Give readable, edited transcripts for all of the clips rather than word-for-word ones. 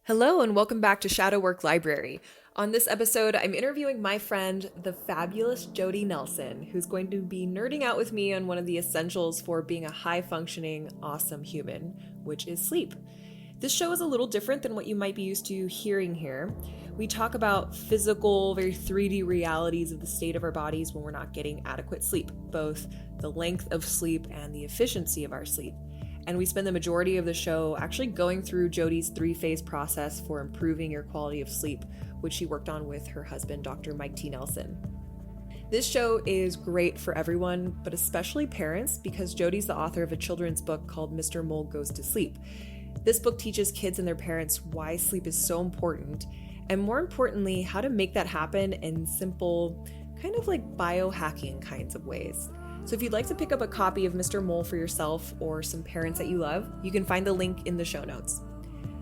Hello, and welcome back to Shadow Work Library. On this episode, I'm interviewing my friend, the fabulous Jodie Nelson, who's going to be nerding out with me on one of the essentials for being a high functioning, awesome human, which is sleep. This show is a little different than what you might be used to hearing here. We talk about physical, very 3D realities of the state of our bodies when we're not getting adequate sleep, both the length of sleep and the efficiency of our sleep. And we spend the majority of the show actually going through Jodie's 3-phase process for improving your quality of sleep, which she worked on with her husband, Dr. Mike T. Nelson. This show is great for everyone, but especially parents, because Jodie's the author of a children's book called Mr. Mole Goes to Sleep. This book teaches kids and their parents why sleep is so important, and more importantly, how to make that happen in simple, kind of like biohacking kinds of ways. So if you'd like to pick up a copy of Mr. Mole for yourself or some parents that you love, you can find the link in the show notes.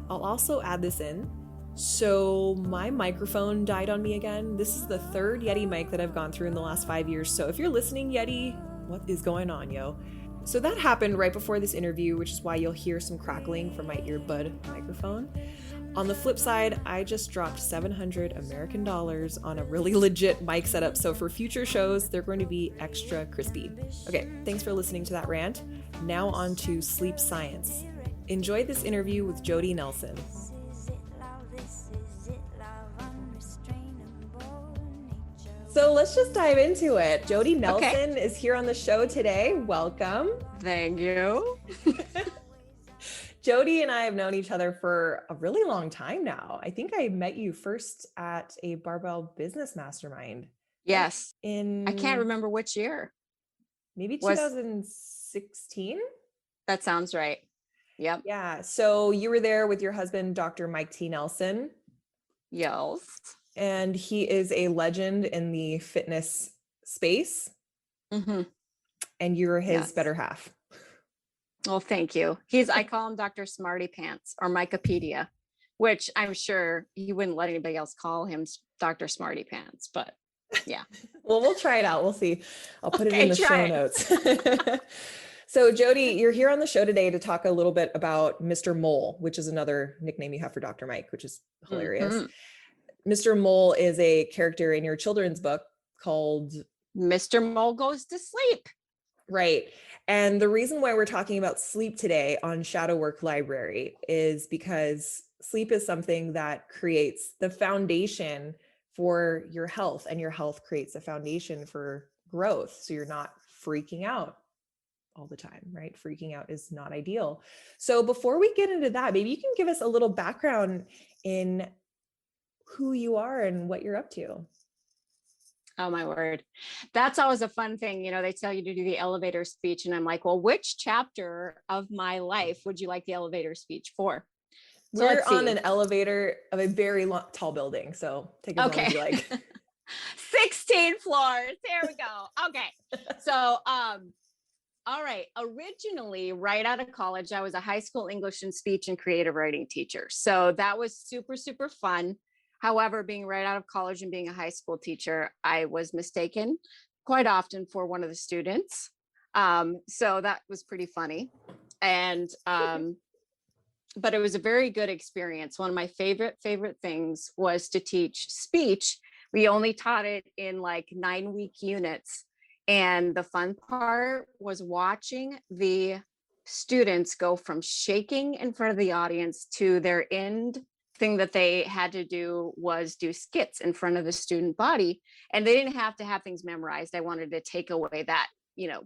I'll also add this in. So my microphone died on me again. This is the third Yeti mic that I've gone through in the last 5 years. So if you're listening, Yeti, what is going on, yo? So that happened right before this interview, which is why you'll hear some crackling from my earbud microphone. On the flip side, I just dropped $700 American on a really legit mic setup, so for future shows, they're going to be extra crispy. Okay, thanks for listening to that rant. Now on to sleep science. Enjoy this interview with Jodie Nelson. So let's just dive into it. Jodie Nelson is here on the show today. Welcome. Thank you. Jodie and I have known each other for a really long time now. I think I met you first at a Barbell Business Mastermind. Yes. I can't remember which year. Maybe 2016? That sounds right. Yep. Yeah. So you were there with your husband, Dr. Mike T. Nelson. Yes. And he is a legend in the fitness space. Mm-hmm. And you're his better half. Well, thank you. I call him Dr. Smarty Pants or Mycopedia, which I'm sure he wouldn't let anybody else call him Dr. Smarty Pants, but yeah. Well, we'll try it out. We'll see. I'll put it in the show notes. So Jodie, you're here on the show today to talk a little bit about Mr. Mole, which is another nickname you have for Dr. Mike, which is hilarious. Mm-hmm. Mr. Mole is a character in your children's book called Mr. Mole Goes to Sleep. Right. And the reason why we're talking about sleep today on Shadow Work Library is because sleep is something that creates the foundation for your health, and your health creates a foundation for growth. So you're not freaking out all the time, right? Freaking out is not ideal. So before we get into that, maybe you can give us a little background in who you are and what you're up to. Oh, my word. That's always a fun thing. You know, they tell you to do the elevator speech. And I'm like, well, which chapter of my life would you like the elevator speech for? So we're on an elevator of a very tall building. So take as long as you like. 16 floors. There we go. Okay. So, all right. Originally, right out of college, I was a high school English and speech and creative writing teacher. So that was super, super fun. However, being right out of college and being a high school teacher, I was mistaken quite often for one of the students. So that was pretty funny. And, but it was a very good experience. One of my favorite things was to teach speech. We only taught it in like 9-week units. And the fun part was watching the students go from shaking in front of the audience to their end thing that they had to do was do skits in front of the student body. And they didn't have to have things memorized. I wanted to take away that,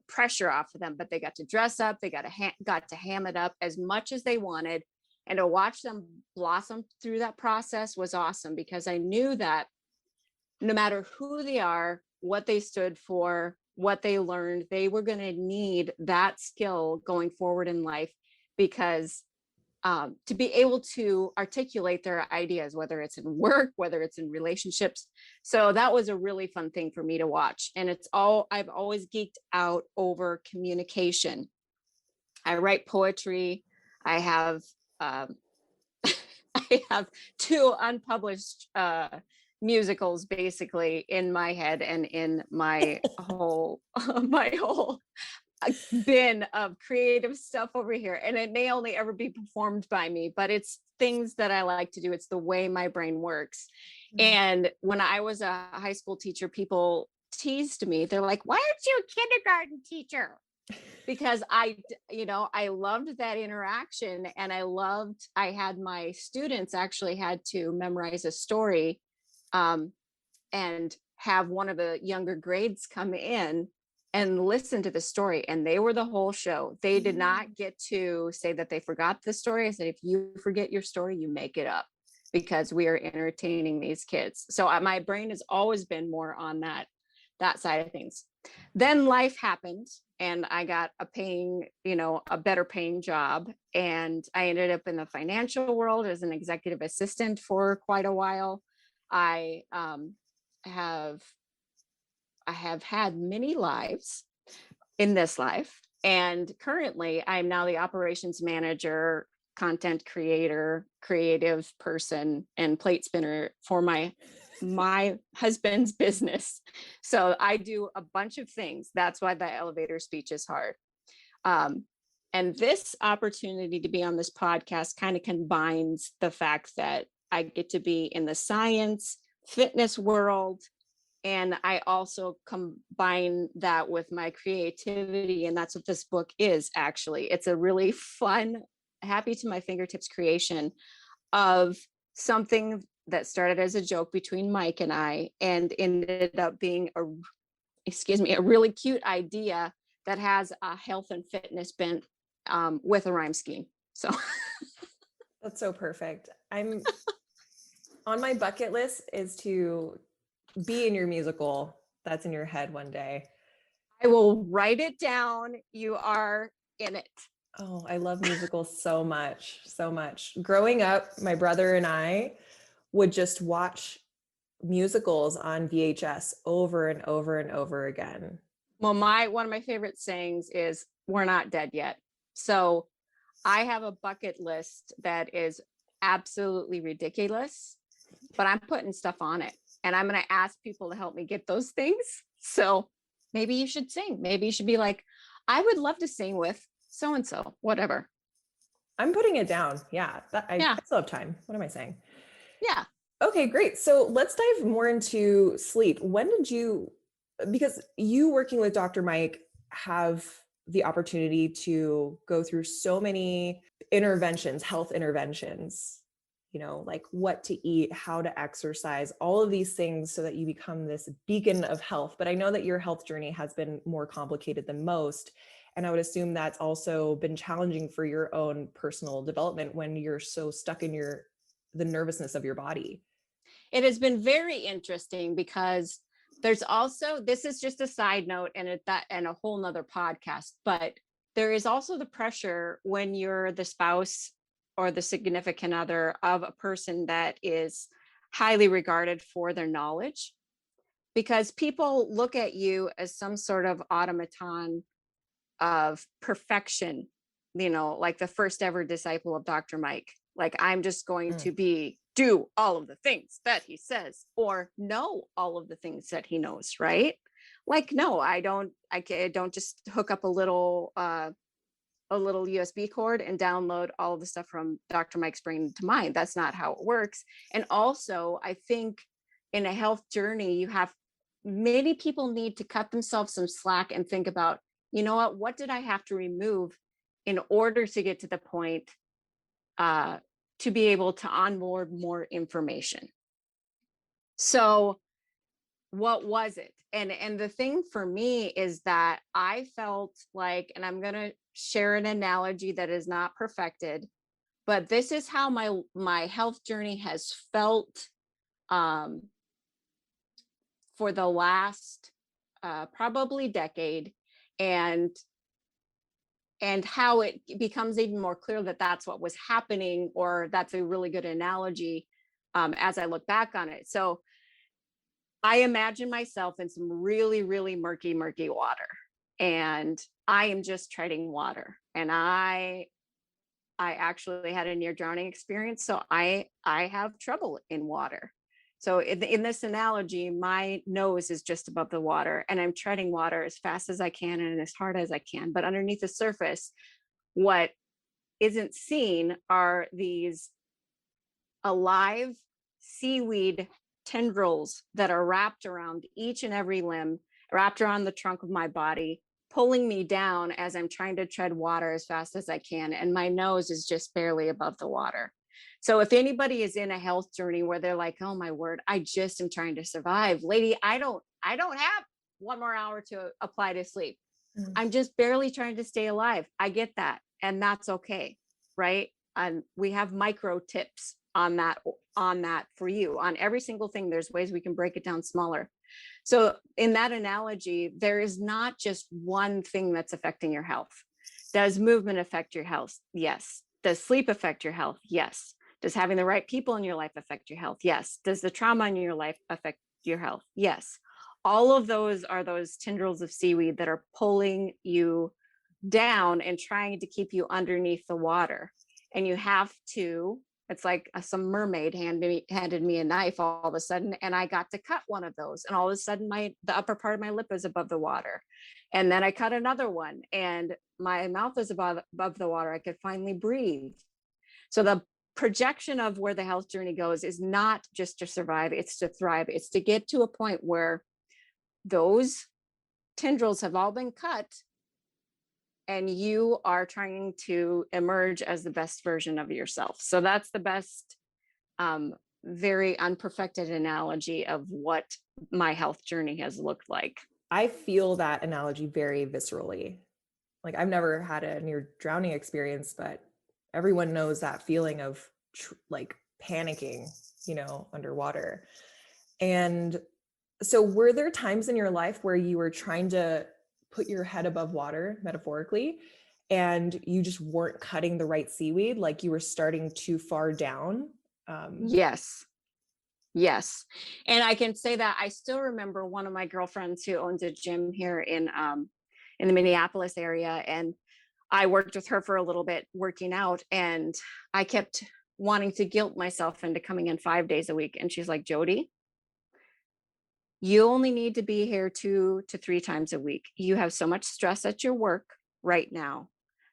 pressure off of them, but they got to dress up. They got to ham it up as much as they wanted. And to watch them blossom through that process was awesome, because I knew that no matter who they are, what they stood for, what they learned, they were going to need that skill going forward in life, because to be able to articulate their ideas, whether it's in work, whether it's in relationships. So that was a really fun thing for me to watch. And I've always geeked out over communication. I write poetry. I have, I have 2 unpublished musicals basically in my head and in my whole bin of creative stuff over here, and it may only ever be performed by me, but it's things that I like to do. It's the way my brain works. And when I was a high school teacher, people teased me. They're like, why aren't you a kindergarten teacher? Because I loved that interaction, and I had my students actually had to memorize a story, and have one of the younger grades come in and listen to the story, and they were the whole show. They did not get to say that they forgot the story. I said, if you forget your story, you make it up, because we are entertaining these kids. So my brain has always been more on that side of things. Then life happened, and I got a better paying job, and I ended up in the financial world as an executive assistant for quite a while. I have had many lives in this life, and currently I'm now the operations manager, content creator, creative person, and plate spinner for my husband's business. So I do a bunch of things. That's why the elevator speech is hard. And this opportunity to be on this podcast kind of combines the fact that I get to be in the science, fitness world, and I also combine that with my creativity. And that's what this book is, actually. It's a really fun, happy to my fingertips creation of something that started as a joke between Mike and I, and ended up being a really cute idea that has a health and fitness bent, with a rhyme scheme. So That's so perfect. I'm on my bucket list is to be in your musical that's in your head one day. I will write it down. You are in it. Oh, I love musicals so much, so much. Growing up, my brother and I would just watch musicals on VHS over and over and over again. Well, one of my favorite sayings is, we're not dead yet. So I have a bucket list that is absolutely ridiculous, but I'm putting stuff on it, and I'm going to ask people to help me get those things. So maybe you should sing. Maybe you should be like, I would love to sing with so-and-so, whatever. I'm putting it down. Yeah. Yeah. I still have time. What am I saying? Yeah. Okay, great. So let's dive more into sleep. Because you working with Dr. Mike have the opportunity to go through so many interventions, health interventions, like what to eat, how to exercise, all of these things so that you become this beacon of health. But I know that your health journey has been more complicated than most. And I would assume that's also been challenging for your own personal development when you're so stuck in the nervousness of your body. It has been very interesting, because there's also, this is just a side note and a whole nother podcast, but there is also the pressure when you're the spouse or the significant other of a person that is highly regarded for their knowledge, because people look at you as some sort of automaton of perfection, like the first ever disciple of Dr. Mike. Like, I'm just going to do all of the things that he says, or know all of the things that he knows, right? Like, no, I don't just hook up a little USB cord and download all of the stuff from Dr. Mike's brain to mine. That's not how it works. And also, I think in a health journey, many people need to cut themselves some slack and think about, what did I have to remove in order to get to the point to be able to onboard more information? So what was it? And the thing for me is that I felt like, and I'm going to share an analogy that is not perfected, but this is how my health journey has felt for the last probably decade, and how it becomes even more clear that that's what was happening, or that's a really good analogy as I look back on it. So I imagine myself in some really, really murky water, and I am just treading water, and I actually had a near drowning experience. So I have trouble in water. So in this analogy, my nose is just above the water and I'm treading water as fast as I can and as hard as I can. But underneath the surface, what isn't seen are these alive seaweed tendrils that are wrapped around each and every limb, wrapped around the trunk of my body, pulling me down as I'm trying to tread water as fast as I can. And my nose is just barely above the water. So if anybody is in a health journey where they're like, oh my word, I just am trying to survive, lady, I don't have 1 more hour to apply to sleep. I'm just barely trying to stay alive. I get that. And that's okay. Right. And we have micro tips on that for you. On every single thing, there's ways we can break it down smaller. So in that analogy, there is not just one thing that's affecting your health. Does movement affect your health? Yes. Does sleep affect your health? Yes. Does having the right people in your life affect your health? Yes. Does the trauma in your life affect your health? Yes. All of those are those tendrils of seaweed that are pulling you down and trying to keep you underneath the water. And you have to, it's like some mermaid handed me a knife all of a sudden, and I got to cut one of those. And all of a sudden the upper part of my lip is above the water. And then I cut another one and my mouth is above the water. I could finally breathe. So the projection of where the health journey goes is not just to survive, it's to thrive. It's to get to a point where those tendrils have all been cut and you are trying to emerge as the best version of yourself. So that's the best, very unperfected analogy of what my health journey has looked like. I feel that analogy very viscerally. Like, I've never had a near drowning experience, but everyone knows that feeling of like panicking, underwater. And so were there times in your life where you were trying to put your head above water, metaphorically, and you just weren't cutting the right seaweed, like you were starting too far down? Yes. And I can say that I still remember one of my girlfriends who owns a gym here in the Minneapolis area. And I worked with her for a little bit working out, and I kept wanting to guilt myself into coming in 5 days a week. And she's like, Jodie, you only need to be here 2 to 3 times a week. You have so much stress at your work right now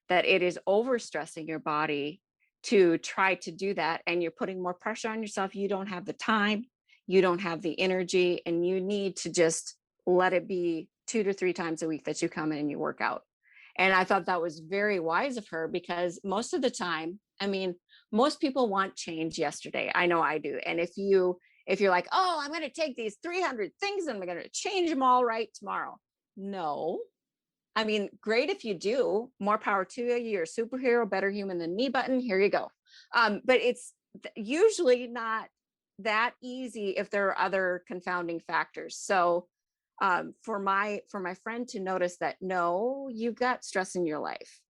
that it is overstressing your body to try to do that. And you're putting more pressure on yourself. You don't have the time, you don't have the energy, and you need to just let it be 2 to 3 times a week that you come in and you work out. And I thought that was very wise of her, because most of the time, I mean, most people want change yesterday. I know I do. And if you're like, oh, I'm going to take these 300 things and I'm going to change them all right tomorrow. No. I mean, great if you do. More power to you. You're a superhero, better human than me button. Here you go. But it's usually not that easy if there are other confounding factors. So for my friend to notice that, no, you've got stress in your life.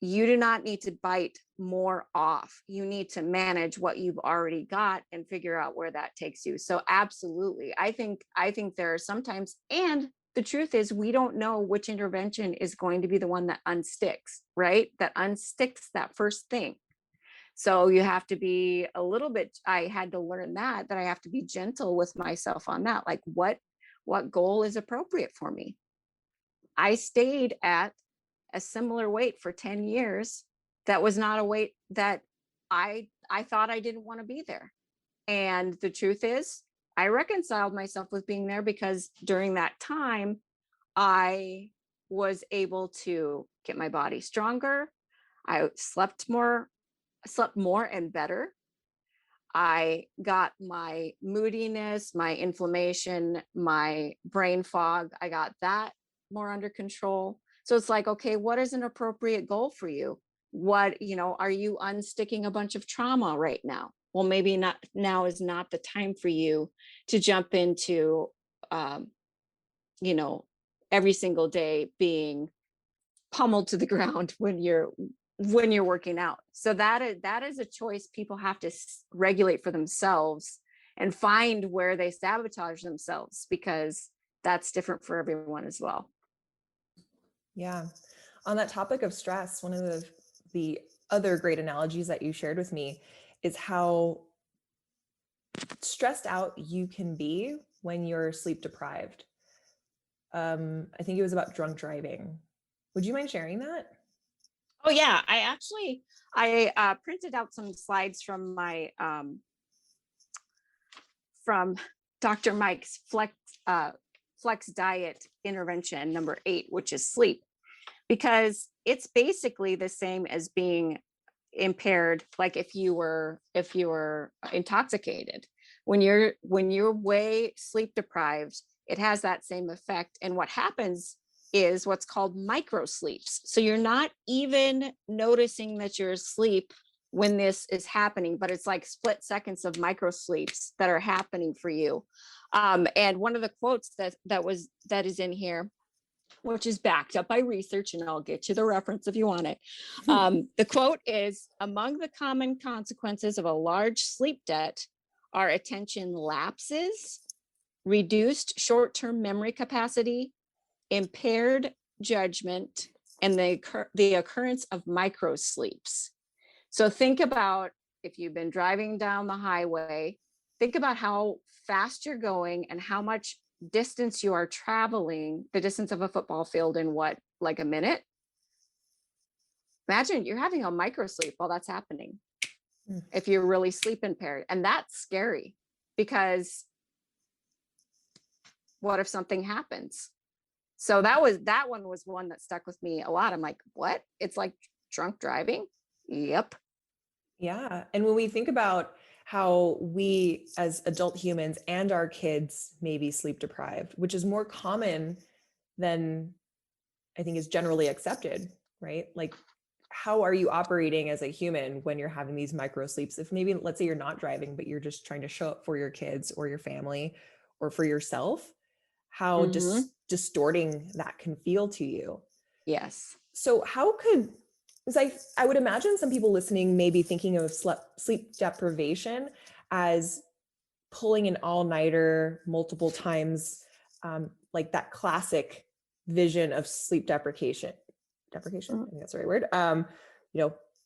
You do not need to bite more off. You need to manage what you've already got and figure out where that takes you. So absolutely. I think there are sometimes, and the truth is we don't know which intervention is going to be the one that unsticks, right? That unsticks that first thing. So you have to be a little bit, I had to learn that I have to be gentle with myself on that. Like what goal is appropriate for me? I stayed at a similar weight for 10 years. That was not a weight that I thought I didn't want to be there. And the truth is, I reconciled myself with being there, because during that time, I was able to get my body stronger. I slept more and better. I got my moodiness, my inflammation, my brain fog, I got that more under control. So it's like, okay, what is an appropriate goal for you? What, are you unsticking a bunch of trauma right now? Well, maybe not. Now is not the time for you to jump into, every single day being pummeled to the ground when you're working out. So that is a choice people have to regulate for themselves and find where they sabotage themselves, because that's different for everyone as well. Yeah. On that topic of stress, one of the other great analogies that you shared with me is how stressed out you can be when you're sleep deprived. I think it was about drunk driving. Would you mind sharing that? Oh yeah, I printed out some slides from my from Dr. Mike's Flex Diet Intervention number 8, which is sleep, because it's basically the same as being impaired, like if you were intoxicated. When you're way sleep deprived, it has that same effect. And what happens is what's called micro sleeps. So you're not even noticing that you're asleep when this is happening, but it's like split seconds of micro sleeps that are happening for you. And one of the quotes that is in here, which is backed up by research, and I'll get you the reference if you want it. The quote is, among the common consequences of a large sleep debt are attention lapses, reduced short-term memory capacity, impaired judgment, and the occurrence of micro sleeps. So think about, if you've been driving down the highway, think about how fast you're going and how much distance you are traveling, the distance of a football field in what, like a minute? Imagine you're having a micro sleep while that's happening. If you're really sleep impaired, and that's scary, because what if something happens? So that one was one that stuck with me a lot. I'm like, what? It's like drunk driving? Yep. Yeah. And when we think about how we as adult humans and our kids may be sleep deprived, which is more common than I think is generally accepted, right? Like, how are you operating as a human when you're having these micro sleeps? If maybe, let's say you're not driving, but you're just trying to show up for your kids or your family or for yourself, how distorting that can feel to you. Yes. So how could, because I would imagine some people listening may be thinking of sleep deprivation as pulling an all-nighter multiple times, like that classic vision of sleep deprivation. I think that's the right word.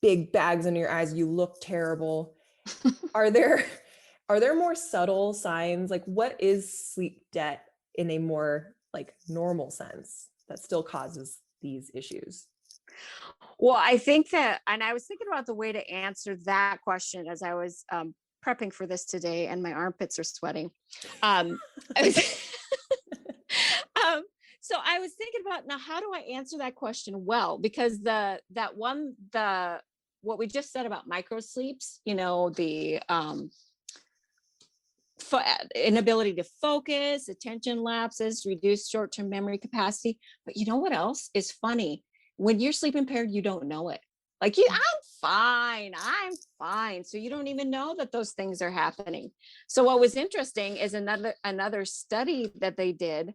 Big bags under your eyes, you look terrible. Are there more subtle signs? Like, what is sleep debt in a more like normal sense that still causes these issues? Well, I think that, and I was thinking about the way to answer that question as I was prepping for this today, and my armpits are sweating. So I was thinking about, now, how do I answer that question well? Because what we just said about micro sleeps, the inability to focus, attention lapses, reduced short-term memory capacity. But you know what else is funny? When you're sleep impaired, you don't know it. Like, I'm fine. So you don't even know that those things are happening. So what was interesting is another study that they did,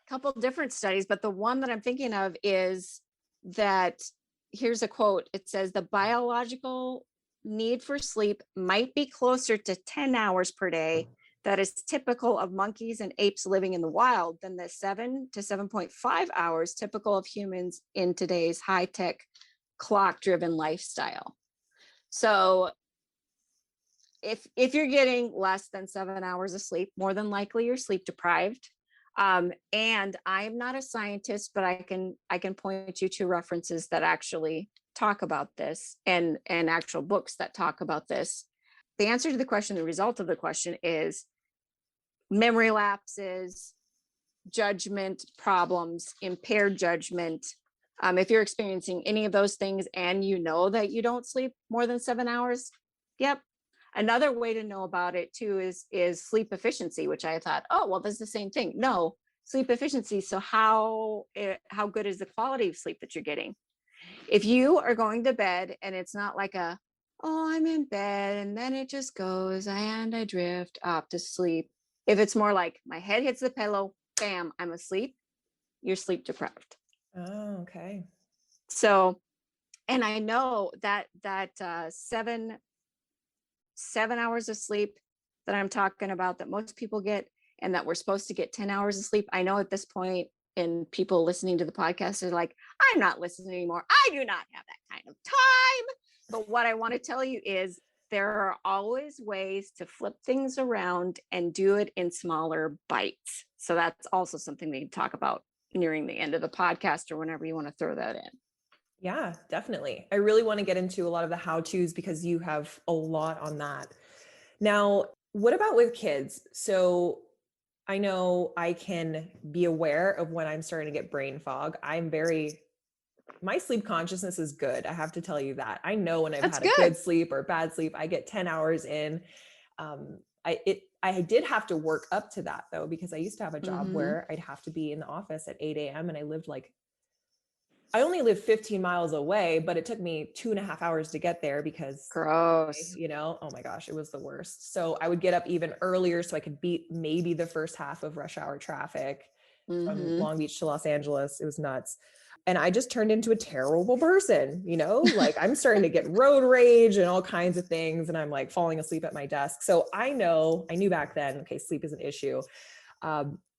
couple different studies, but the one that I'm thinking of is that, here's a quote. It says, the biological need for sleep might be closer to 10 hours per day that is typical of monkeys and apes living in the wild than the 7 to 7.5 hours typical of humans in today's high-tech clock-driven lifestyle. So if you're getting less than 7 hours of sleep, more than likely you're sleep deprived. And I'm not a scientist, but I can point you to references that actually talk about this, and actual books that talk about this. The answer to the question, the result of the question, is memory lapses, judgment problems, impaired judgment. If you're experiencing any of those things and you know that you don't sleep more than 7 hours, yep. Another way to know about it too is sleep efficiency, which I thought, oh, well, that's the same thing. No, sleep efficiency. So how good is the quality of sleep that you're getting? If you are going to bed and it's not like oh, I'm in bed and then it just goes and I drift off to sleep. If it's more like my head hits the pillow, bam, I'm asleep, you're sleep deprived. Oh, okay. So, and I know that 7 hours of sleep that I'm talking about, that most people get, and that we're supposed to get 10 hours of sleep. I know at this point, and people listening to the podcast are like, I'm not listening anymore. I do not have that kind of time. But what I want to tell you is there are always ways to flip things around and do it in smaller bites. So that's also something we can talk about nearing the end of the podcast or whenever you want to throw that in. Yeah, definitely. I really want to get into a lot of the how-tos because you have a lot on that. Now, what about with kids? So I know I can be aware of when I'm starting to get brain fog. My sleep consciousness is good. I have to tell you that. I know when I've That's had a good. good sleep or bad sleep. I get 10 hours in. I did have to work up to that though, because I used to have a job where I'd have to be in the office at 8 a.m. and I only lived 15 miles away, but it took me 2.5 hours to get there because Gross. oh my gosh, it was the worst. So I would get up even earlier so I could beat maybe the first half of rush hour traffic from Long Beach to Los Angeles. It was nuts. And I just turned into a terrible person, like I'm starting to get road rage and all kinds of things. And I'm like falling asleep at my desk. So I knew back then, okay, sleep is an issue.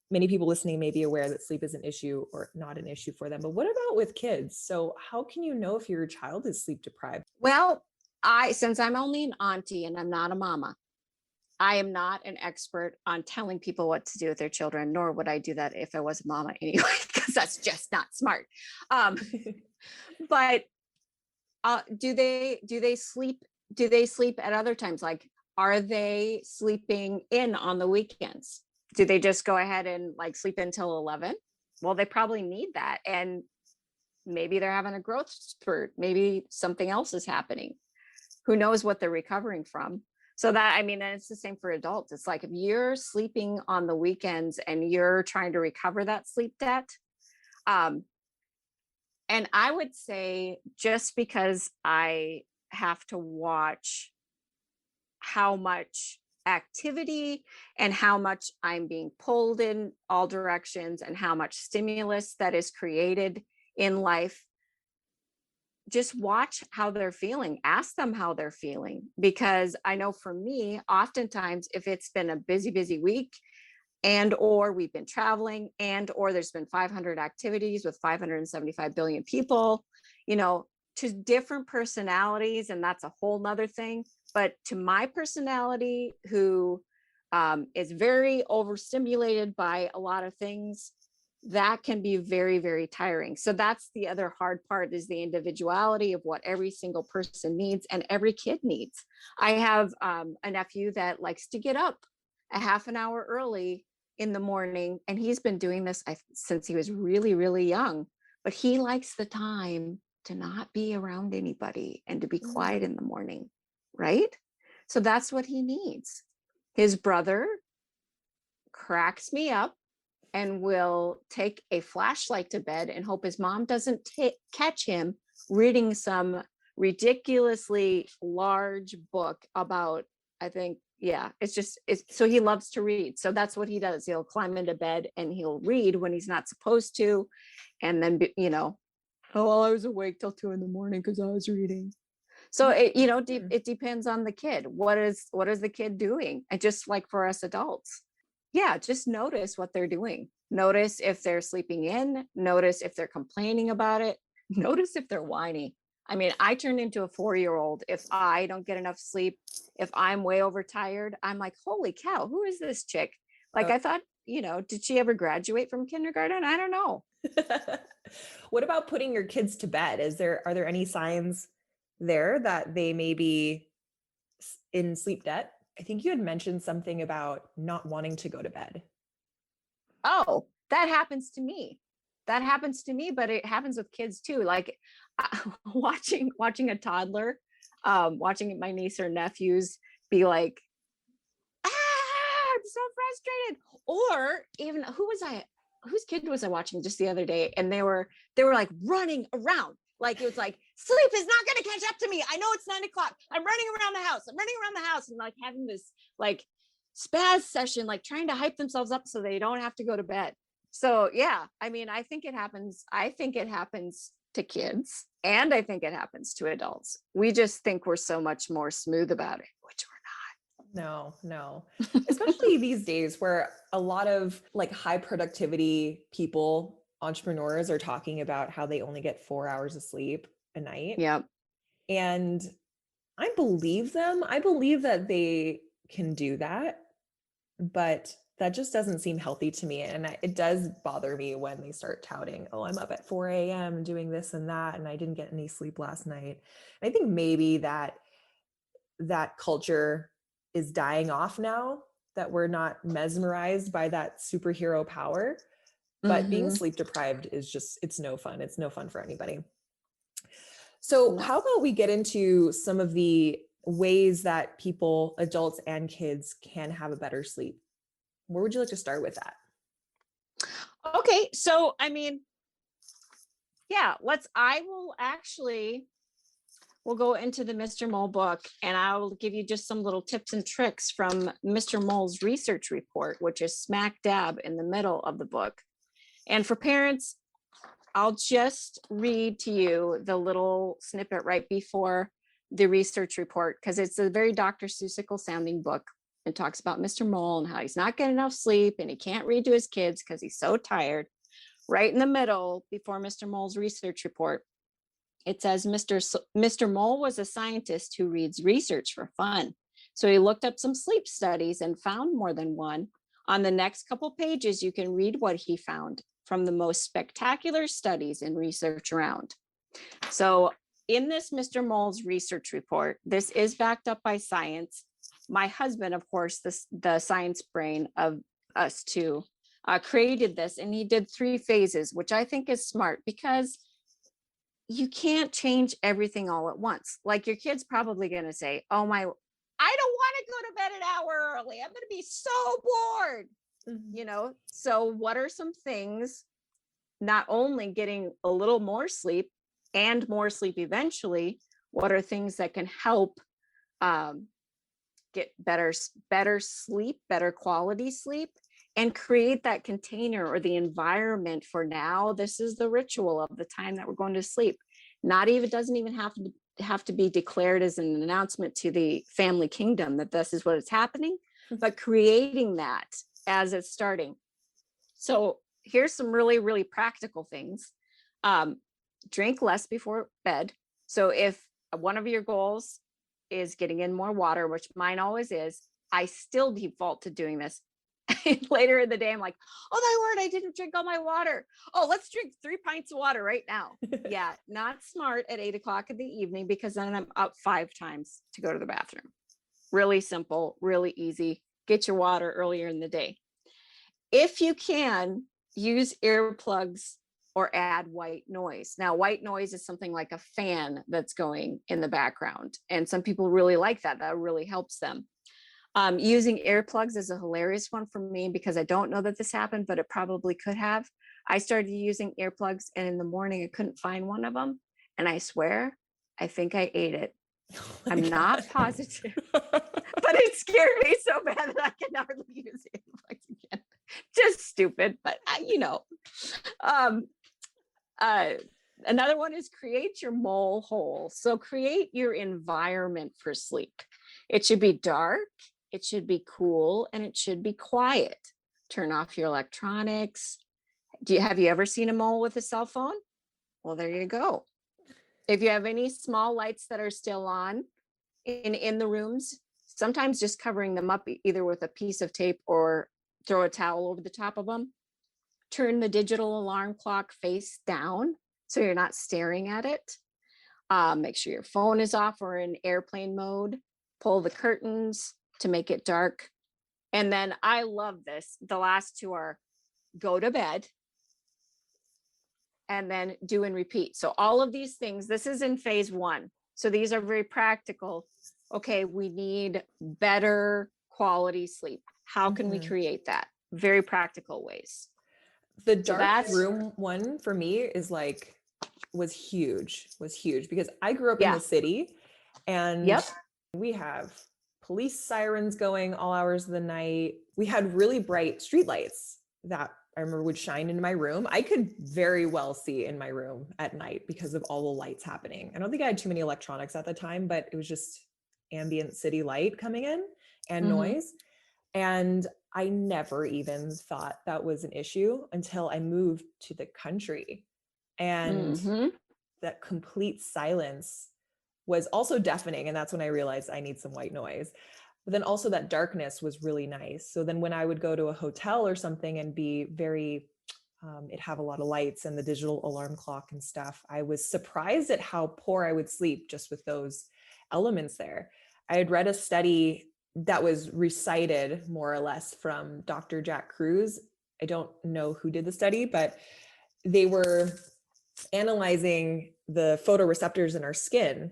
Many people listening may be aware that sleep is an issue or not an issue for them. But what about with kids? So how can you know if your child is sleep deprived? Well, since I'm only an auntie and I'm not a mama, I am not an expert on telling people what to do with their children, nor would I do that if I was a mama anyway, because that's just not smart. But do they sleep? Do they sleep at other times? Like, are they sleeping in on the weekends? Do they just go ahead and like sleep until 11? Well, they probably need that. And maybe they're having a growth spurt. Maybe something else is happening. Who knows what they're recovering from? So that, I mean, and it's the same for adults. It's like if you're sleeping on the weekends and you're trying to recover that sleep debt, and I would say just because I have to watch how much activity and how much I'm being pulled in all directions and how much stimulus that is created in life, just watch how they're feeling. Ask them how they're feeling, because I know for me, oftentimes if it's been a busy week and or we've been traveling and or there's been 500 activities with 575 billion people, to different personalities, and that's a whole nother thing. But to my personality, who is very overstimulated by a lot of things, that can be very, very tiring. So that's the other hard part, is the individuality of what every single person needs and every kid needs. I have a nephew that likes to get up a half an hour early in the morning, and he's been doing this since he was really, really young, but he likes the time to not be around anybody and to be quiet in the morning, right? So that's what he needs. His brother cracks me up and will take a flashlight to bed and hope his mom doesn't catch him reading some ridiculously large book about, I think, so he loves to read. So that's what he does. He'll climb into bed and he'll read when he's not supposed to. And then, oh, well, I was awake till 2 a.m. because I was reading. So it depends on the kid. What is the kid doing? And just like for us adults, just notice what they're doing. Notice if they're sleeping in, notice if they're complaining about it, notice if they're whiny. I mean, I turn into a 4-year-old if I don't get enough sleep. If I'm way overtired, I'm like, holy cow, who is this chick? Like, I thought, did she ever graduate from kindergarten? I don't know. What about putting your kids to bed? Are there any signs there that they may be in sleep debt? I think you had mentioned something about not wanting to go to bed. Oh, that happens to me. But it happens with kids too. Like watching a toddler, watching my niece or nephews be like, I'm so frustrated. Or even whose kid was I watching just the other day? And they were like running around. Like, it was like, sleep is not going to catch up to me. I know it's 9 o'clock. I'm running around the house. And like having this like spaz session, like trying to hype themselves up so they don't have to go to bed. So yeah, I mean, I think it happens to kids, and I think it happens to adults. We just think we're so much more smooth about it, which we're not. No. Especially these days where a lot of like high productivity people, entrepreneurs, are talking about how they only get 4 hours of sleep a night. Yep. And I believe them. I believe that they can do that, but that just doesn't seem healthy to me. And it does bother me when they start touting, oh, I'm up at 4 a.m. doing this and that, and I didn't get any sleep last night. And I think maybe that culture is dying off now, that we're not mesmerized by that superhero power. But being sleep deprived is just, it's no fun. It's no fun for anybody. So how about we get into some of the ways that people, adults and kids, can have a better sleep? Where would you like to start with that? Okay. So, I mean, yeah, we'll go into the Mr. Mole book, and I will give you just some little tips and tricks from Mr. Mole's research report, which is smack dab in the middle of the book. And for parents, I'll just read to you the little snippet right before the research report, because it's a very Dr. Seussical sounding book. It talks about Mr. Mole and how he's not getting enough sleep and he can't read to his kids because he's so tired. Right in the middle, before Mr. Mole's research report, it says Mr. Mole was a scientist who reads research for fun. So he looked up some sleep studies and found more than one. On the next couple pages, you can read what he found from the most spectacular studies and research around. So in this Mr. Mole's research report, this is backed up by science. My husband, of course, the science brain of us two, created this, and he did 3 phases, which I think is smart, because you can't change everything all at once. Like, your kid's probably going to say, oh my, I don't want to go to bed an hour early. I'm going to be so bored. So what are some things, not only getting a little more sleep and more sleep eventually, what are things that can help get better sleep, better quality sleep, and create that container or the environment for, now this is the ritual of the time that we're going to sleep. Doesn't even have to be declared as an announcement to the family kingdom that this is what is happening, but creating that as it's starting. So here's some really, really practical things. Drink less before bed. So if one of your goals is getting in more water, which mine always is, I still default to doing this. Later in the day, I'm like, oh my word, I didn't drink all my water. Oh, let's drink 3 pints of water right now. Yeah, not smart at 8 o'clock in the evening, because then I'm up 5 times to go to the bathroom. Really simple, really easy. Get your water earlier in the day. If you can, use earplugs or add white noise. Now, white noise is something like a fan that's going in the background, and some people really like that. That really helps them. Using earplugs is a hilarious one for me, because I don't know that this happened, but it probably could have. I started using earplugs, and in the morning I couldn't find one of them. And I swear, I think I ate it. I'm not positive, but it scared me so bad that I can hardly use earplugs again. Just stupid, but another one is create your mole hole. So create your environment for sleep. It should be dark, it should be cool, and it should be quiet. Turn off your electronics. Have you ever seen a mole with a cell phone? Well, there you go. If you have any small lights that are still on in the rooms, sometimes just covering them up either with a piece of tape or throw a towel over the top of them. Turn the digital alarm clock face down so you're not staring at it. Make sure your phone is off or in airplane mode. Pull the curtains to make it dark. And then I love this. The last 2 are go to bed and then do and repeat. So all of these things, this is in phase 1. So these are very practical. Okay, we need better quality sleep. How can we create that? Very practical ways. The dark room one for me was huge because I grew up in the city, and we have police sirens going all hours of the night. We had really bright streetlights that I remember would shine into my room. I could very well see in my room at night because of all the lights happening. I don't think I had too many electronics at the time, but it was just ambient city light coming in and noise. And I never even thought that was an issue until I moved to the country, and that complete silence was also deafening. And that's when I realized I need some white noise. But then also that darkness was really nice. So then when I would go to a hotel or something and be very, it'd have a lot of lights and the digital alarm clock and stuff, I was surprised at how poor I would sleep just with those elements there. I had read a study that was recited more or less from Dr. Jack Kruse. I don't know who did the study, but they were analyzing the photoreceptors in our skin.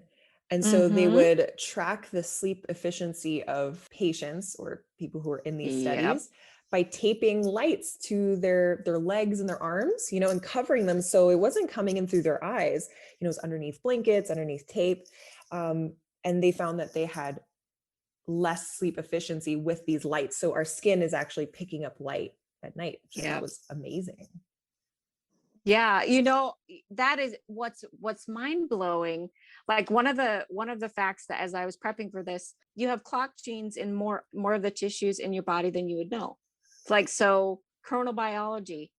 And so they would track the sleep efficiency of patients or people who are in these studies by taping lights to their legs and their arms, and covering them. So it wasn't coming in through their eyes, it was underneath blankets, underneath tape. And they found that they had less sleep efficiency with these lights. So our skin is actually picking up light at night, which I thought was amazing. Yeah, that is what's mind-blowing. Like one of the facts that as I was prepping for this, you have clock genes in more of the tissues in your body than you would know. Like, so chronobiology,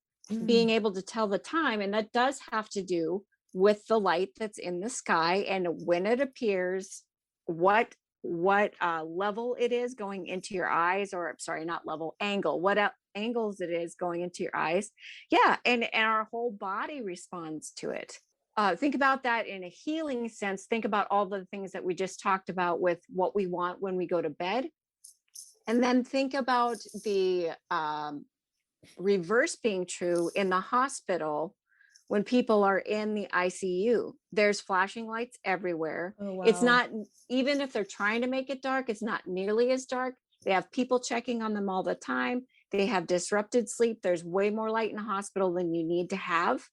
being able to tell the time, and that does have to do with the light that's in the sky and when it appears, what level it is going into your eyes, or sorry, not level, angle, angles it is going into your eyes. Yeah. And our whole body responds to it. Think about that in a healing sense. Think about all the things that we just talked about with what we want when we go to bed. And then think about the reverse being true in the hospital. When people are in the ICU, there's flashing lights everywhere. Oh, wow. It's not, even if they're trying to make it dark, it's not nearly as dark. They have people checking on them all the time. They have disrupted sleep. There's way more light in the hospital than you need to have,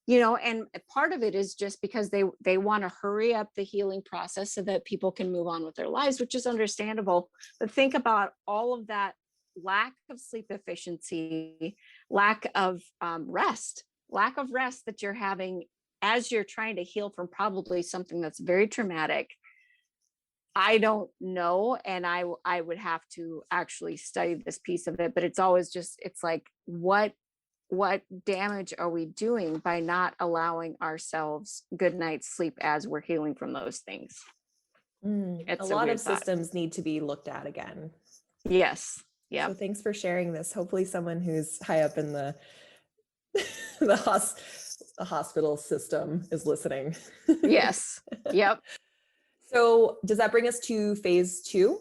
and part of it is just because they want to hurry up the healing process so that people can move on with their lives, which is understandable. But think about all of that lack of sleep efficiency, lack of rest that you're having as you're trying to heal from probably something that's very traumatic. I don't know. And I would have to actually study this piece of it, but it's always just, it's like, what damage are we doing by not allowing ourselves good night's sleep as we're healing from those things? A lot of systems need to be looked at again. Yes. Yeah. So thanks for sharing this. Hopefully someone who's high up in the hospital system is listening. Yes. Yep. So does that bring us to phase 2?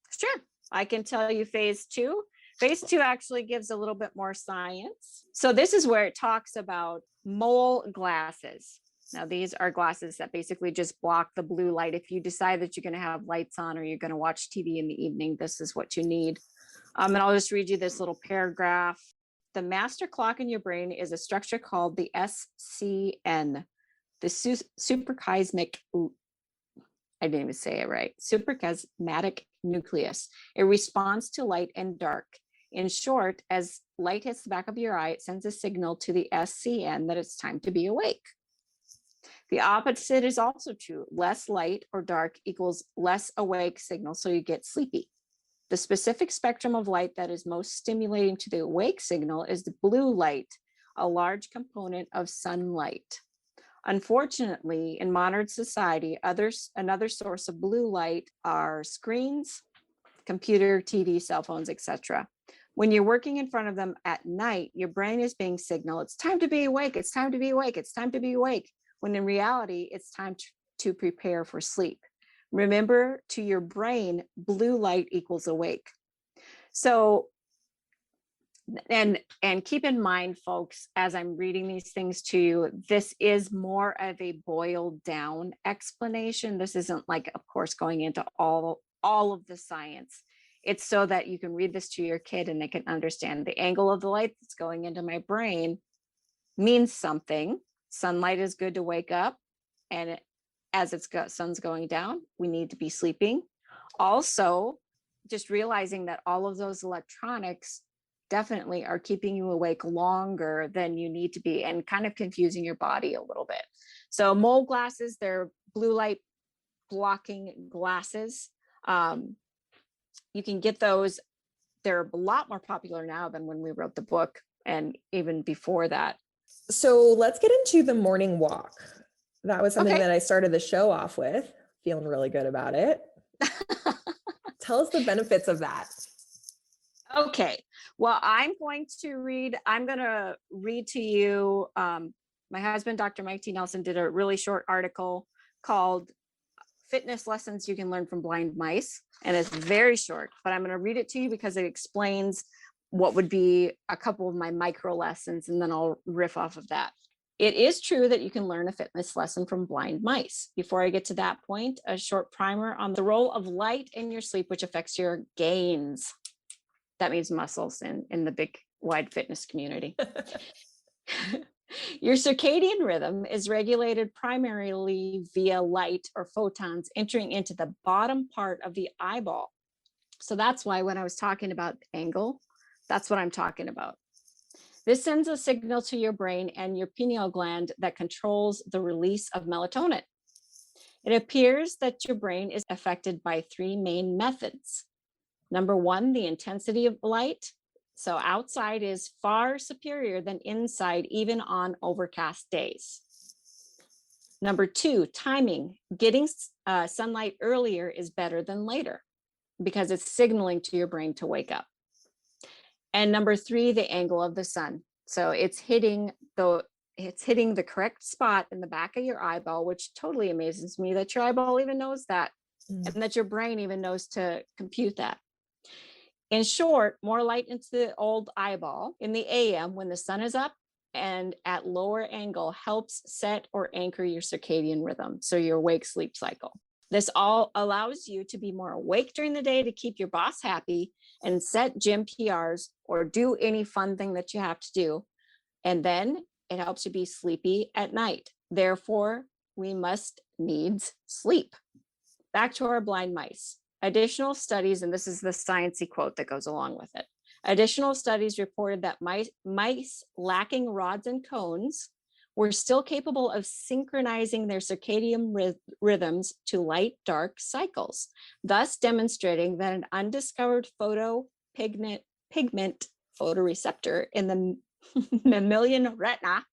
Sure. I can tell you phase 2. Phase 2 actually gives a little bit more science. So this is where it talks about mole glasses. Now, these are glasses that basically just block the blue light. If you decide that you're going to have lights on or you're going to watch TV in the evening, this is what you need. And I'll just read you this little paragraph. The master clock in your brain is a structure called the SCN, the suprachiasmatic, I didn't even say it right, suprachiasmatic nucleus. It responds to light and dark. In short, as light hits the back of your eye, it sends a signal to the SCN that it's time to be awake. The opposite is also true. Less light or dark equals less awake signal, so you get sleepy. The specific spectrum of light that is most stimulating to the awake signal is the blue light, a large component of sunlight. Unfortunately, in modern society, another source of blue light are screens, computer, TV, cell phones, etc. When you're working in front of them at night, your brain is being signaled, it's time to be awake, it's time to be awake, it's time to be awake, when in reality, it's time to prepare for sleep. Remember, to your brain, blue light equals awake. So, and keep in mind, folks, as I'm reading these things to you, this is more of a boiled down explanation. This isn't like, of course, going into all of the science. It's so that you can read this to your kid and they can understand the angle of the light that's going into my brain means something. Sunlight is good to wake up, and as sun's going down, we need to be sleeping. Also, just realizing that all of those electronics definitely are keeping you awake longer than you need to be, and kind of confusing your body a little bit. So mole glasses, they're blue light blocking glasses. You can get those. They're a lot more popular now than when we wrote the book, and even before that. So let's get into the morning walk. That was something Okay. that I started the show off with, feeling really good about it. Tell us the benefits of that. Okay. Well, I'm going to read to you. My husband, Dr. Mike T. Nelson, did a really short article called Fitness Lessons You Can Learn from Blind Mice. And it's very short, but I'm going to read it to you because it explains what would be a couple of my micro lessons, and then I'll riff off of that. It is true that you can learn a fitness lesson from blind mice. Before I get to that point, a short primer on the role of light in your sleep, which affects your gains. That means muscles in the big wide fitness community. Your circadian rhythm is regulated primarily via light or photons entering into the bottom part of the eyeball. So that's why when I was talking about angle, that's what I'm talking about. This sends a signal to your brain and your pineal gland that controls the release of melatonin. It appears that your brain is affected by three main methods. Number one, the intensity of light. So outside is far superior than inside, even on overcast days. Number two, timing. Getting sunlight earlier is better than later because it's signaling to your brain to wake up. And number three, the angle of the sun. So it's hitting the correct spot in the back of your eyeball, which totally amazes me that your eyeball even knows that, and that your brain even knows to compute that. In short, more light into the old eyeball in the AM when the sun is up and at lower angle helps set or anchor your circadian rhythm, so your wake sleep cycle. This all allows you to be more awake during the day to keep your boss happy and set gym PRs or do any fun thing that you have to do. And then it helps you be sleepy at night. Therefore, we must needs sleep. Back to our blind mice. Additional studies, and this is the sciencey quote that goes along with it. Additional studies reported that mice lacking rods and cones were still capable of synchronizing their circadian rhythms to light-dark cycles, thus demonstrating that an undiscovered pigment photoreceptor in the mammalian retina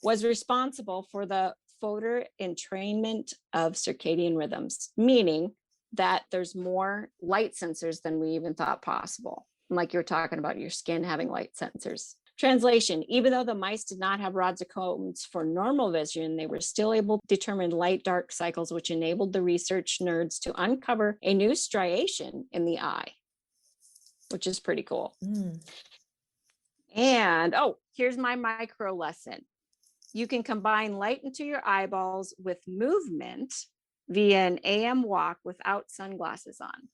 was responsible for the photoentrainment of circadian rhythms, meaning that there's more light sensors than we even thought possible. Like you're talking about your skin having light sensors. Translation, even though the mice did not have rods or cones for normal vision, they were still able to determine light-dark cycles, which enabled the research nerds to uncover a new striation in the eye, which is pretty cool. And, here's my micro lesson. You can combine light into your eyeballs with movement via an AM walk without sunglasses on.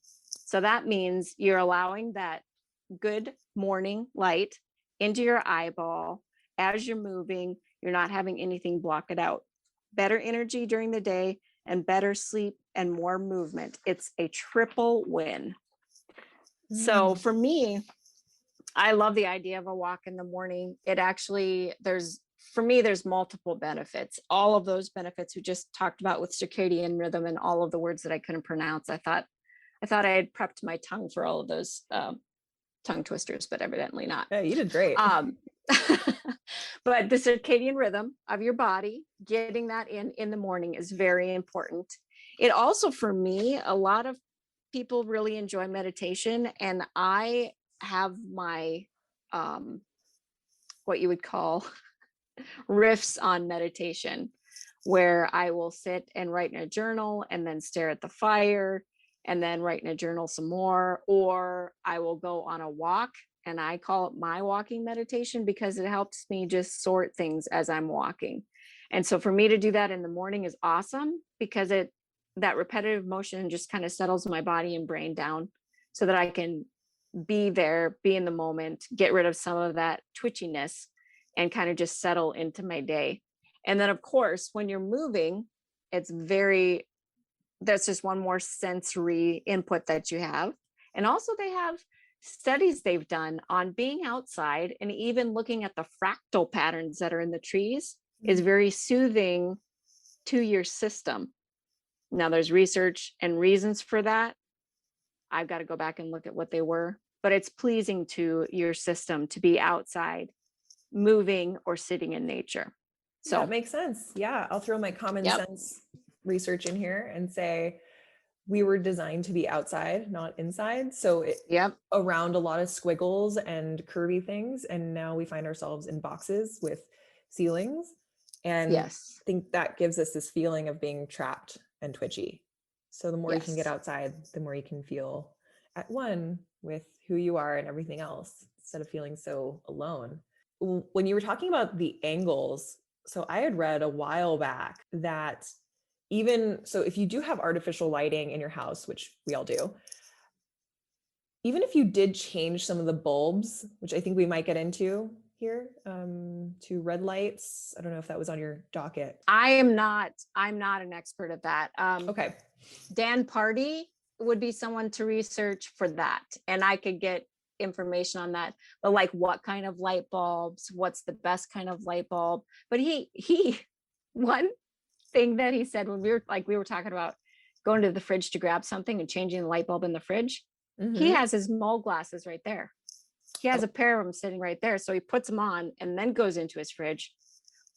So that means you're allowing that good morning light into your eyeball as you're moving. You're not having anything block it out. Better energy during the day and better sleep and more movement. It's a triple win. So for me, I love the idea of a walk in the morning. It actually, there's multiple benefits. All of those benefits we just talked about with circadian rhythm and all of the words that I couldn't pronounce. I thought I had prepped my tongue for all of those tongue twisters, but evidently not. Yeah, you did great. But the circadian rhythm of your body, getting that in the morning is very important. It also, for me, a lot of people really enjoy meditation, and I have my what you would call riffs on meditation, where I will sit and write in a journal and then stare at the fire and then write in a journal some more, or I will go on a walk, and I call it my walking meditation because it helps me just sort things as I'm walking. And so for me to do that in the morning is awesome because that repetitive motion just kind of settles my body and brain down so that I can be there, be in the moment, get rid of some of that twitchiness and kind of just settle into my day. And then of course, when you're moving, that's just one more sensory input that you have. And also they have studies they've done on being outside, and even looking at the fractal patterns that are in the trees is very soothing to your system. Now there's research and reasons for that. I've got to go back and look at what they were, but it's pleasing to your system to be outside, moving or sitting in nature. So that makes sense. Yeah. I'll throw my common yep. sense research in here and say we were designed to be outside, not inside. So Yep. around a lot of squiggles and curvy things. And now we find ourselves in boxes with ceilings. And Yes. I think that gives us this feeling of being trapped and twitchy. So the more you can get Yes. outside, the more you can feel at one with who you are and everything else instead of feeling so alone. When you were talking about the angles, so I had read a while back that even so, if you do have artificial lighting in your house, which we all do, even if you did change some of the bulbs, which I think we might get into here, to red lights. I don't know if that was on your docket. I'm not an expert at that. Okay. Dan Party would be someone to research for that. And I could get information on that. But like what kind of light bulbs, what's the best kind of light bulb? But he one thing that he said when we were talking about going to the fridge to grab something and changing the light bulb in the fridge, he has his mole glasses right there. He has a pair of them sitting right there. So he puts them on and then goes into his fridge.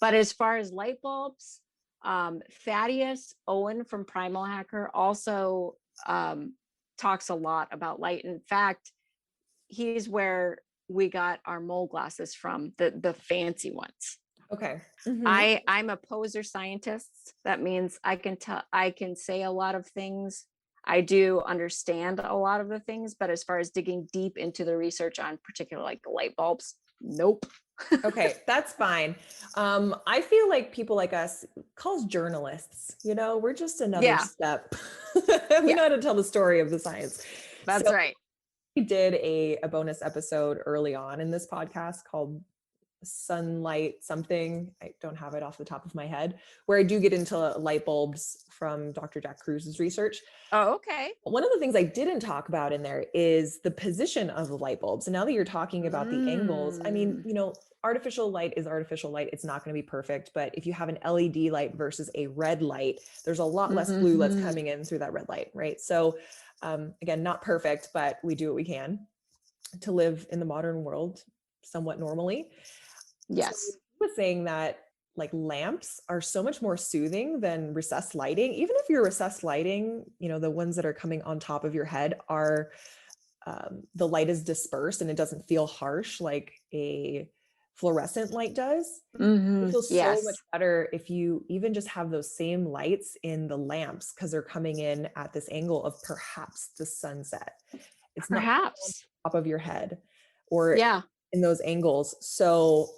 But as far as light bulbs, Thaddeus Owen from Primal Hacker also talks a lot about light. In fact, he's where we got our mole glasses from, the fancy ones. Okay. I'm a poser scientist. That means I can say a lot of things. I do understand a lot of the things, but as far as digging deep into the research on particular like the light bulbs, nope. Okay, that's fine. I feel like people like us, call us journalists, we're just another Yeah. step. We know how to tell the story of the science. That's right. We did a bonus episode early on in this podcast called Sunlight something. I don't have it off the top of my head, where I do get into light bulbs from Dr. Jack Cruz's research. Oh, okay. One of the things I didn't talk about in there is the position of the light bulbs. And now that you're talking about the angles, I mean, artificial light is artificial light. It's not going to be perfect, but if you have an LED light versus a red light, there's a lot less blue that's coming in through that red light, right? So again, not perfect, but we do what we can to live in the modern world somewhat normally. Yes. So he was saying that like lamps are so much more soothing than recessed lighting. Even if your recessed lighting, the ones that are coming on top of your head are, the light is dispersed and it doesn't feel harsh like a fluorescent light does. It feels so much better if you even just have those same lights in the lamps because they're coming in at this angle of perhaps the sunset. It's not on top of your head or in those angles. So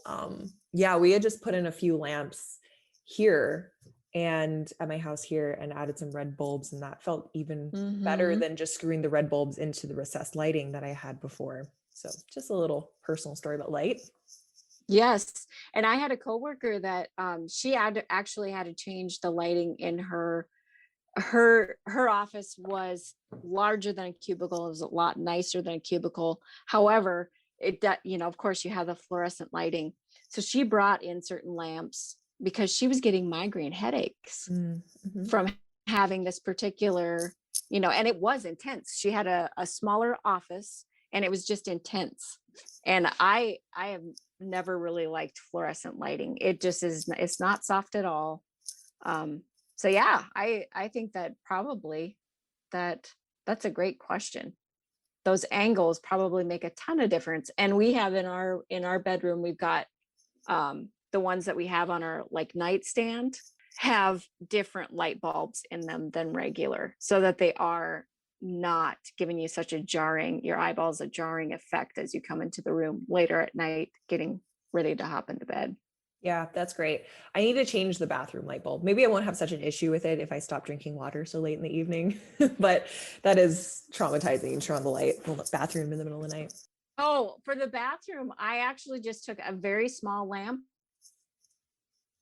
we had just put in a few lamps here and at my house here and added some red bulbs, and that felt even better than just screwing the red bulbs into the recessed lighting that I had before. So just a little personal story about light. Yes. And I had a coworker that she actually had to change the lighting in her office. Was larger than a cubicle. It was a lot nicer than a cubicle. However, of course you have the fluorescent lighting. So she brought in certain lamps because she was getting migraine headaches from having this particular, and it was intense. She had a smaller office and it was just intense. And I have never really liked fluorescent lighting. It just it's not soft at all. So yeah, I think that probably that's a great question. Those angles probably make a ton of difference. And we have in our bedroom, we've got the ones that we have on our like nightstand have different light bulbs in them than regular, so that they are not giving you such your eyeballs a jarring effect as you come into the room later at night getting ready to hop into bed. Yeah, that's great. I need to change the bathroom light bulb. Maybe I won't have such an issue with it if I stop drinking water so late in the evening, but that is traumatizing, turn on the bathroom in the middle of the night. Oh, for the bathroom, I actually just took a very small lamp,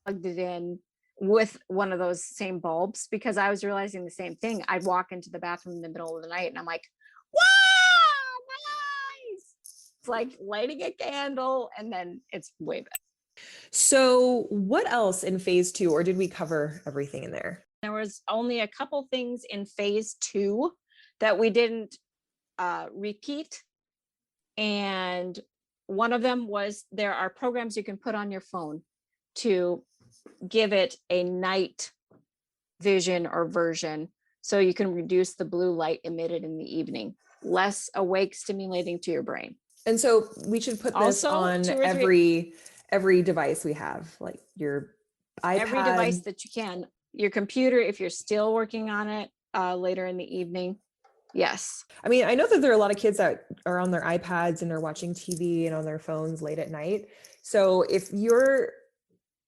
plugged it in with one of those same bulbs because I was realizing the same thing. I'd walk into the bathroom in the middle of the night and I'm like, wow, my eyes. It's like lighting a candle and then it's way better. So what else in phase 2, or did we cover everything in there? There was only a couple things in phase 2 that we didn't repeat. And one of them was there are programs you can put on your phone to give it a night vision or version so you can reduce the blue light emitted in the evening, less awake stimulating to your brain. And so we should put this Also, on 2 or 3 every device we have, like your every device iPad. that you can, your computer, if you're still working on it later in the evening. Yes. I mean, I know that there are a lot of kids that are on their iPads and are watching TV and on their phones late at night. So if your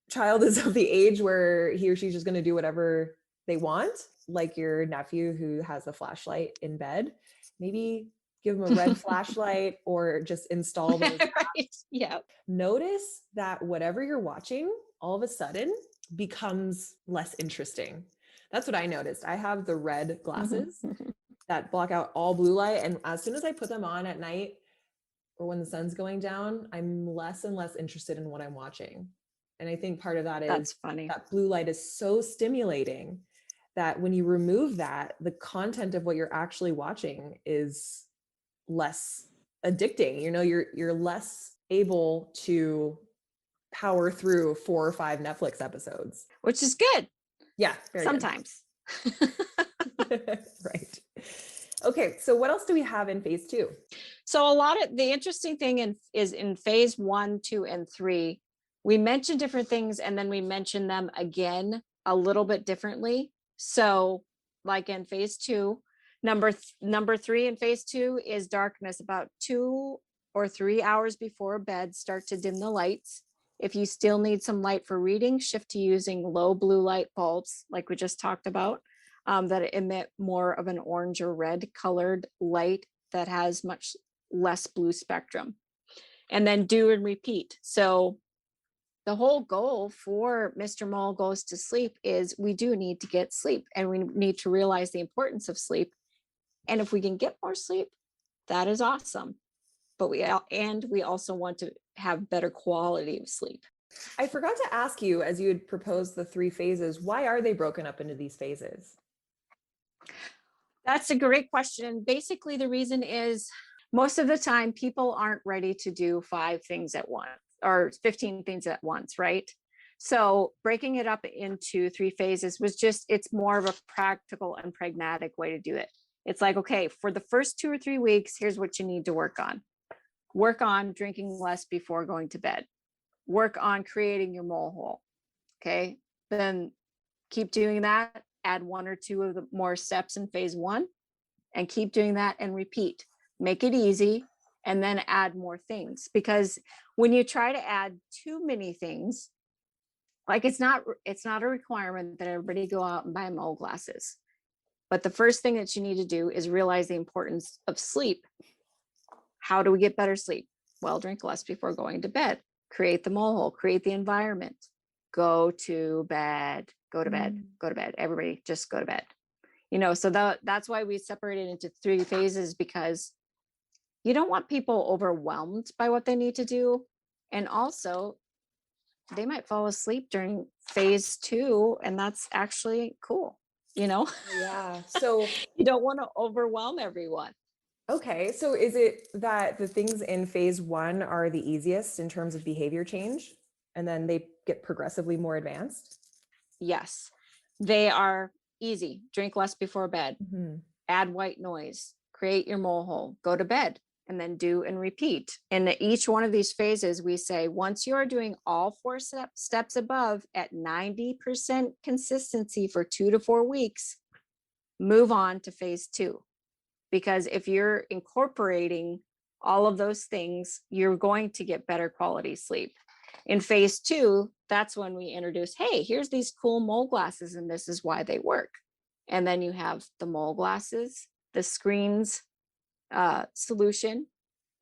child is of the age where he or she's just going to do whatever they want, like your nephew who has a flashlight in bed, maybe give them a red flashlight or just install those. Right. Yeah. Notice that whatever you're watching all of a sudden becomes less interesting. That's what I noticed. I have the red glasses that block out all blue light. And as soon as I put them on at night or when the sun's going down, I'm less and less interested in what I'm watching. And I think part of that is That's funny. that blue light is so stimulating that when you remove that, the content of what you're actually watching is less addicting. You know, you're less able to power through 4 or 5 Netflix episodes. Which is good. Yeah, very sometimes. Right. Okay, so what else do we have in phase 2? So a lot of the interesting thing is in phase 1, 2, and 3, we mentioned different things and then we mentioned them again a little bit differently. So like in phase 2, number 3 in phase 2 is darkness. About 2 or 3 hours before bed, start to dim the lights. If you still need some light for reading, shift to using low blue light bulbs, like we just talked about, that emit more of an orange or red colored light that has much less blue spectrum. And then do and repeat. So the whole goal for Mr. Mole Goes to Sleep is we do need to get sleep, and we need to realize the importance of sleep. And if we can get more sleep, that is awesome. But we also want to have better quality of sleep. I forgot to ask you, as you had proposed the 3 phases, why are they broken up into these phases? That's a great question. Basically, the reason is most of the time people aren't ready to do 5 things at once or 15 things at once, right? So breaking it up into 3 phases it's more of a practical and pragmatic way to do it. It's like, okay, for the first 2 or 3 weeks, here's what you need to work on. Work on drinking less before going to bed. Work on creating your mole hole. Okay. Then keep doing that. Add 1 or 2 of the more steps in phase 1 and keep doing that and repeat. Make it easy and then add more things. Because when you try to add too many things, like it's not a requirement that everybody go out and buy mole glasses. But the first thing that you need to do is realize the importance of sleep. How do we get better sleep? Well, drink less before going to bed. Create the mole hole, create the environment. Go to bed, go to bed, go to bed. Everybody just go to bed. So that's why we separated into 3 phases, because you don't want people overwhelmed by what they need to do. And also they might fall asleep during phase 2, and that's actually cool. Yeah. So you don't want to overwhelm everyone. okay, so is it that the things in phase 1 are the easiest in terms of behavior change, and then they get progressively more advanced? Yes, they are easy. Drink less before bed, add white noise, create your mole hole, go to bed, and then do and repeat. In each one of these phases, we say, once you are doing all 4 steps above at 90% consistency for 2 to 4 weeks, move on to phase 2. Because if you're incorporating all of those things, you're going to get better quality sleep. In phase 2, that's when we introduce, hey, here's these cool mole glasses, and this is why they work. And then you have the mole glasses, the screens solution,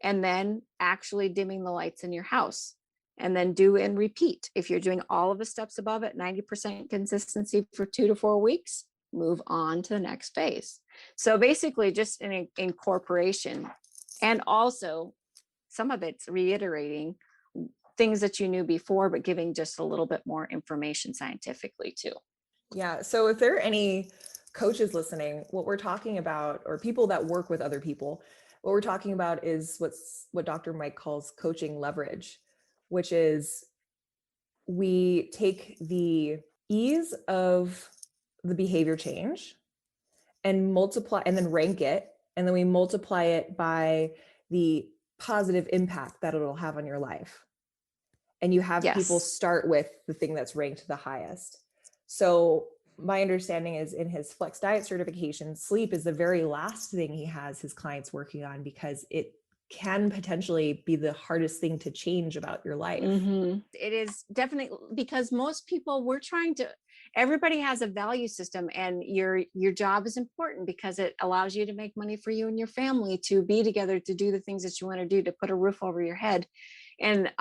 and then actually dimming the lights in your house. And then do and repeat. If you're doing all of the steps above at 90% consistency for 2 to 4 weeks, move on to the next phase. So basically just an incorporation, and also some of it's reiterating things that you knew before, but giving just a little bit more information scientifically too. Yeah. So if there are any coaches listening, what we're talking about, or people that work with other people, what we're talking about is what Dr. Mike calls coaching leverage, which is we take the ease of the behavior change and multiply and then rank it. And then we multiply it by the positive impact that it'll have on your life. And you have people start with the thing that's ranked the highest. So my understanding is in his Flex Diet certification, sleep is the very last thing he has his clients working on, because it can potentially be the hardest thing to change about your life. It is definitely, because most people, everybody has a value system, and your job is important because it allows you to make money for you and your family, to be together, to do the things that you want to do, to put a roof over your head. And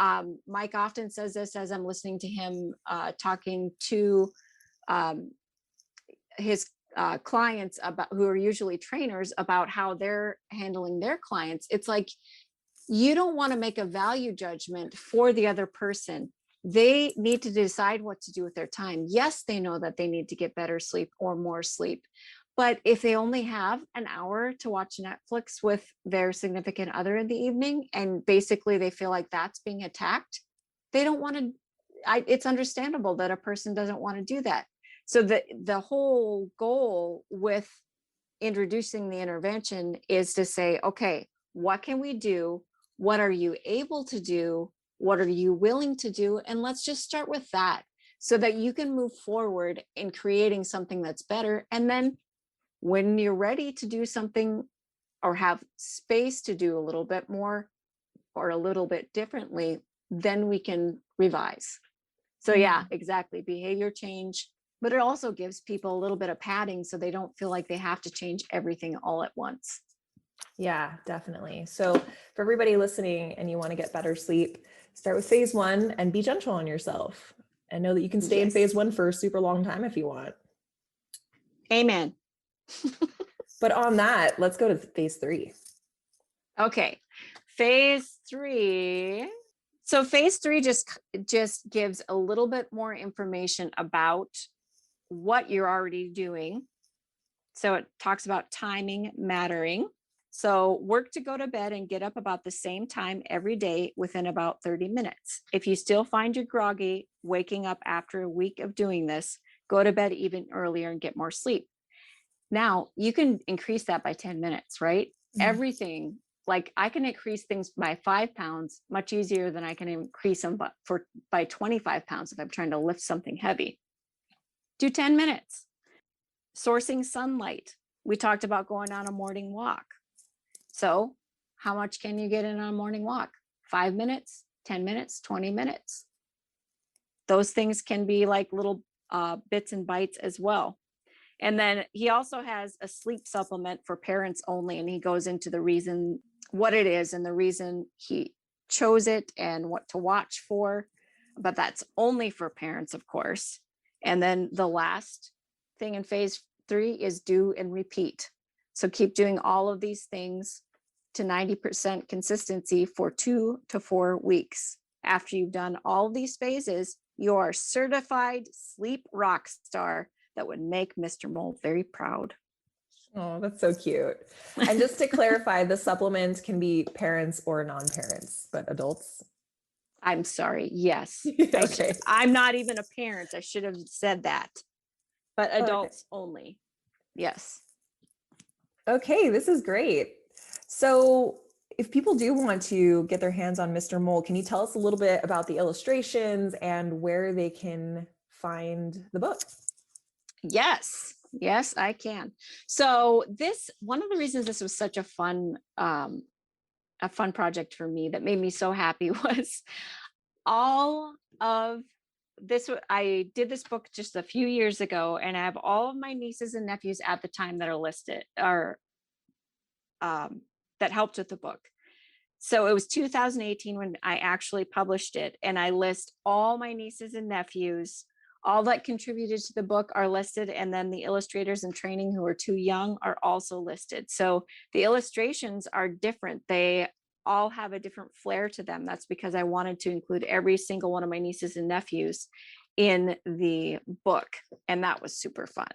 Mike often says this as I'm listening to him talking to his clients, about who are usually trainers, about how they're handling their clients. It's like, you don't want to make a value judgment for the other person. They need to decide what to do with their time. Yes, they know that they need to get better sleep or more sleep. But if they only have an hour to watch Netflix with their significant other in the evening, and basically they feel like that's being attacked, they don't want to, it's understandable that a person doesn't want to do that. So the whole goal with introducing the intervention is to say, okay, what can we do? What are you able to do? What are you willing to do? And let's just start with that, so that you can move forward in creating something that's better. And then when you're ready to do something, or have space to do a little bit more or a little bit differently, then we can revise. So yeah, exactly. Behavior change, but it also gives people a little bit of padding, so they don't feel like they have to change everything all at once. Yeah, definitely. So for everybody listening and you want to get better sleep, start with phase 1 and be gentle on yourself, and know that you can stay in phase 1 for a super long time if you want. Amen. But on that, let's go to phase 3. Okay. Phase 3. So phase 3 just gives a little bit more information about what you're already doing. So it talks about timing mattering. So work to go to bed and get up about the same time every day within about 30 minutes. If you still find you're groggy waking up after a week of doing this, go to bed even earlier and get more sleep. Now you can increase that by 10 minutes, right? Everything, like I can increase things by 5 pounds much easier than I can increase them by 25 pounds if I'm trying to lift something heavy. Do 10 minutes. Sourcing sunlight. We talked about going on a morning walk. So how much can you get in on a morning walk? 5 minutes, 10 minutes, 20 minutes. Those things can be like little bits and bites as well. And then he also has a sleep supplement for parents only. And he goes into the reason, what it is, and the reason he chose it and what to watch for. But that's only for parents, of course. And then the last thing in phase 3 is do and repeat. So keep doing all of these things to 90% consistency for 2 to 4 weeks. After you've done all these phases, you're a certified sleep rock star that would make Mr. Mole very proud. Oh, that's so cute. And just to clarify, the supplement can be parents or non-parents, but adults? I'm sorry. Yes. Okay. I'm not even a parent. I should have said that. But adults only. Yes. Okay, this is great. So if people do want to get their hands on Mr. Mole, can you tell us a little bit about the illustrations and where they can find the book? Yes, I can. So one of the reasons this was such a fun project for me that made me so happy was all of this. I did this book just a few years ago, and I have all of my nieces and nephews at the time that are listed, or that helped with the book. So it was 2018 when I actually published it, and I list all my nieces and nephews. All that contributed to the book are listed, and then the illustrators in training who are too young are also listed. So the illustrations are different. They all have a different flair to them. That's because I wanted to include every single one of my nieces and nephews in the book, and that was super fun.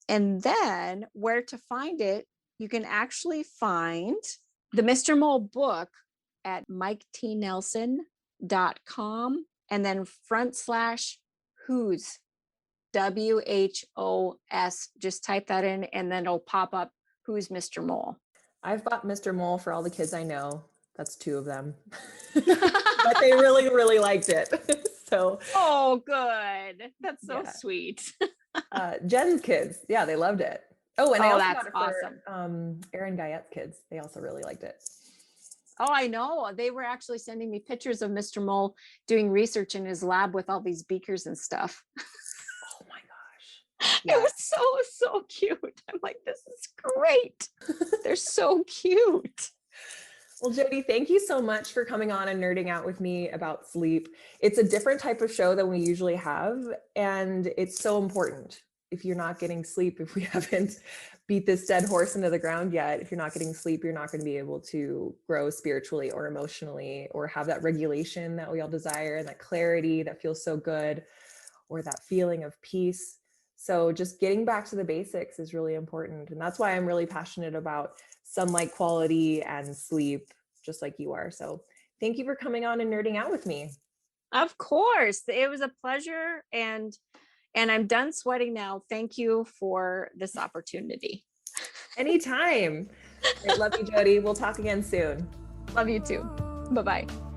And then where to find it, you can actually find the Mr. Mole book at miketnelson.com and then /whos, WHOS. Just type that in and then it'll pop up Who's Mr. Mole. I've bought Mr. Mole for all the kids I know. That's 2 of them. But they really, really liked it. So Oh, good. That's so yeah. sweet. Jen's kids, yeah, they loved it. Oh, and I also that's got it awesome. for Aaron Guyette's kids. They also really liked it. Oh, I know. They were actually sending me pictures of Mr. Mole doing research in his lab with all these beakers and stuff. Oh my gosh. It was so cute. I'm like, this is great. They're so cute. Well, Jodie, thank you so much for coming on and nerding out with me about sleep. It's a different type of show than we usually have, and it's so important. If you're not getting sleep, if we haven't beat this dead horse into the ground yet, if you're not getting sleep, you're not going to be able to grow spiritually or emotionally or have that regulation that we all desire and that clarity that feels so good or that feeling of peace. So just getting back to the basics is really important. And that's why I'm really passionate about sunlight quality and sleep, just like you are. So thank you for coming on and nerding out with me. Of course. It was a pleasure. And I'm done sweating now. Thank you for this opportunity. Anytime. I love you, Jodie. We'll talk again soon. Love you too. Bye-bye.